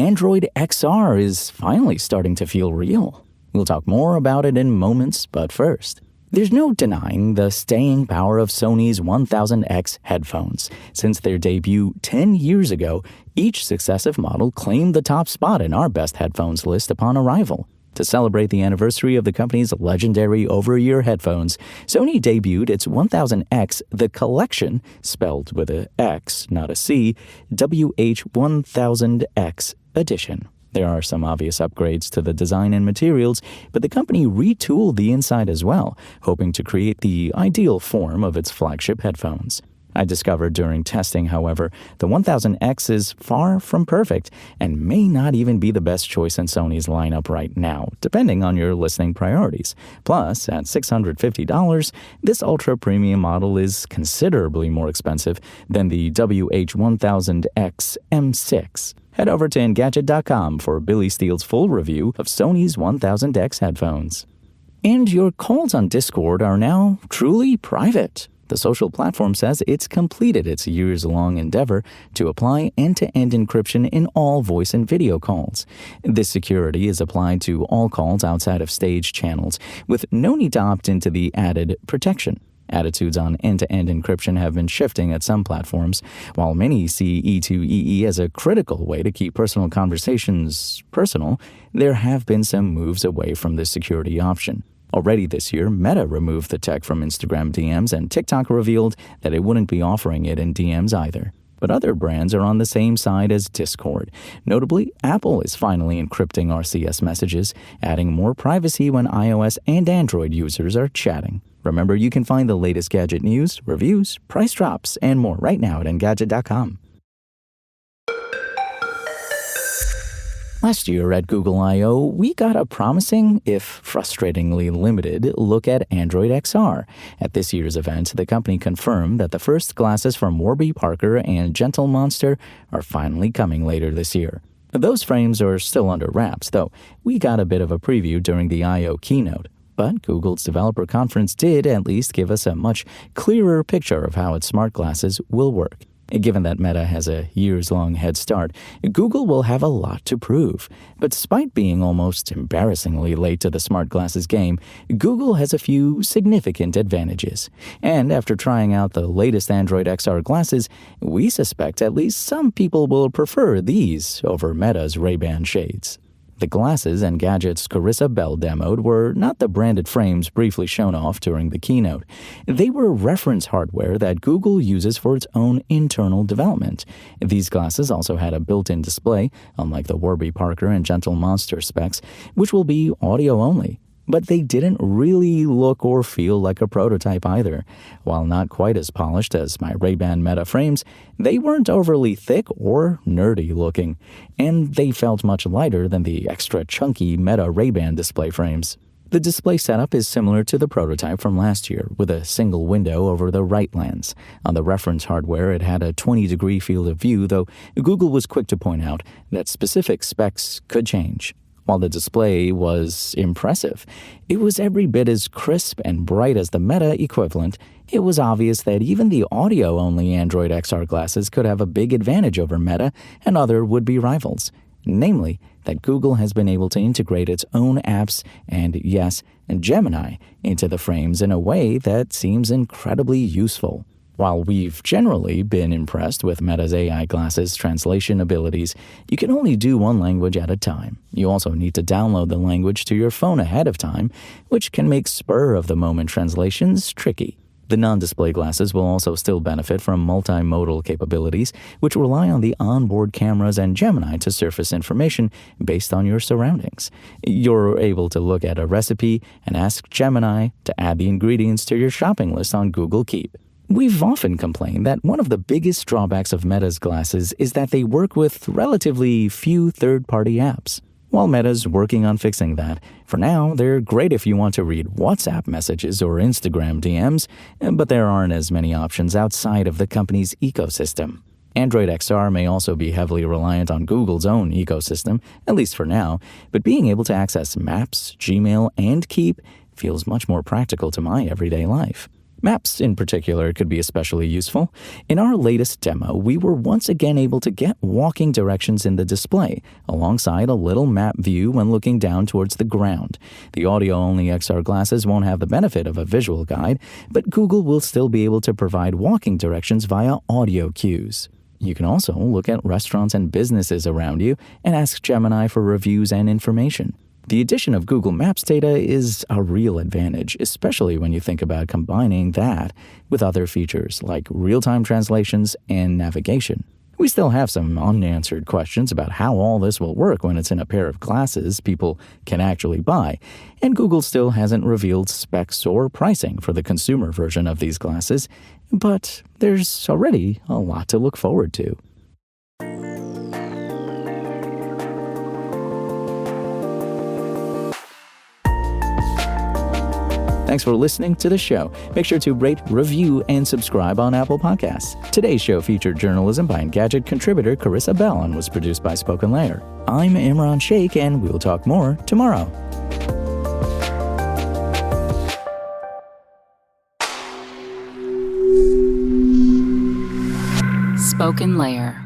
Android XR is finally starting to feel real. We'll talk more about it in moments, but first, there's no denying the staying power of Sony's 1000X headphones. Since their debut 10 years ago, each successive model claimed the top spot in our best headphones list upon arrival. To celebrate the anniversary of the company's legendary over-ear headphones, Sony debuted its 1000X The Collection, spelled with a X, not a C, WH1000X Edition. There are some obvious upgrades to the design and materials, but the company retooled the inside as well, hoping to create the ideal form of its flagship headphones. I discovered during testing, however, the 1000X is far from perfect and may not even be the best choice in Sony's lineup right now, depending on your listening priorities. Plus, at $650, this ultra-premium model is considerably more expensive than the WH1000X M6. Head over to Engadget.com for Billy Steele's full review of Sony's 1000X headphones. And your calls on Discord are now truly private. The social platform says it's completed its years-long endeavor to apply end-to-end encryption in all voice and video calls. This security is applied to all calls outside of staged channels, with no need to opt into the added protection. Attitudes on end-to-end encryption have been shifting at some platforms. While many see E2EE as a critical way to keep personal conversations personal, there have been some moves away from this security option. Already this year, Meta removed the tech from Instagram DMs, and TikTok revealed that it wouldn't be offering it in DMs either. But other brands are on the same side as Discord. Notably, Apple is finally encrypting RCS messages, adding more privacy when iOS and Android users are chatting. Remember, you can find the latest gadget news, reviews, price drops, and more right now at Engadget.com. Last year at Google I/O, we got a promising, if frustratingly limited, look at Android XR. At this year's event, the company confirmed that the first glasses from Warby Parker and Gentle Monster are finally coming later this year. Those frames are still under wraps, though we got a bit of a preview during the I/O keynote. But Google's developer conference did at least give us a much clearer picture of how its smart glasses will work. Given that Meta has a years-long head start, Google will have a lot to prove. But despite being almost embarrassingly late to the smart glasses game, Google has a few significant advantages. And after trying out the latest Android XR glasses, we suspect at least some people will prefer these over Meta's Ray-Ban shades. The glasses Engadget's Carissa Bell demoed were not the branded frames briefly shown off during the keynote. They were reference hardware that Google uses for its own internal development. These glasses also had a built-in display, unlike the Warby Parker and Gentle Monster specs, which will be audio only. But they didn't really look or feel like a prototype either. While not quite as polished as my Ray-Ban Meta frames, they weren't overly thick or nerdy looking, and they felt much lighter than the extra chunky Meta Ray-Ban display frames. The display setup is similar to the prototype from last year, with a single window over the right lens. On the reference hardware, it had a 20-degree field of view, though Google was quick to point out that specific specs could change. While the display was impressive, it was every bit as crisp and bright as the Meta equivalent. It was obvious that even the audio-only Android XR glasses could have a big advantage over Meta and other would-be rivals. Namely, that Google has been able to integrate its own apps and, yes, Gemini into the frames in a way that seems incredibly useful. While we've generally been impressed with Meta's AI glasses' translation abilities, you can only do one language at a time. You also need to download the language to your phone ahead of time, which can make spur-of-the-moment translations tricky. The non-display glasses will also still benefit from multimodal capabilities, which rely on the onboard cameras and Gemini to surface information based on your surroundings. You're able to look at a recipe and ask Gemini to add the ingredients to your shopping list on Google Keep. We've often complained that one of the biggest drawbacks of Meta's glasses is that they work with relatively few third-party apps. While Meta's working on fixing that, for now, they're great if you want to read WhatsApp messages or Instagram DMs, but there aren't as many options outside of the company's ecosystem. Android XR may also be heavily reliant on Google's own ecosystem, at least for now, but being able to access Maps, Gmail, and Keep feels much more practical to my everyday life. Maps, in particular, could be especially useful. In our latest demo, we were once again able to get walking directions in the display, alongside a little map view when looking down towards the ground. The audio-only XR glasses won't have the benefit of a visual guide, but Google will still be able to provide walking directions via audio cues. You can also look at restaurants and businesses around you and ask Gemini for reviews and information. The addition of Google Maps data is a real advantage, especially when you think about combining that with other features like real-time translations and navigation. We still have some unanswered questions about how all this will work when it's in a pair of glasses people can actually buy, and Google still hasn't revealed specs or pricing for the consumer version of these glasses, but there's already a lot to look forward to. Thanks for listening to the show. Make sure to rate, review, and subscribe on Apple Podcasts. Today's show featured journalism by Engadget contributor Carissa Bell and was produced by Spoken Layer. I'm Imran Sheikh, and we'll talk more tomorrow. Spoken Layer.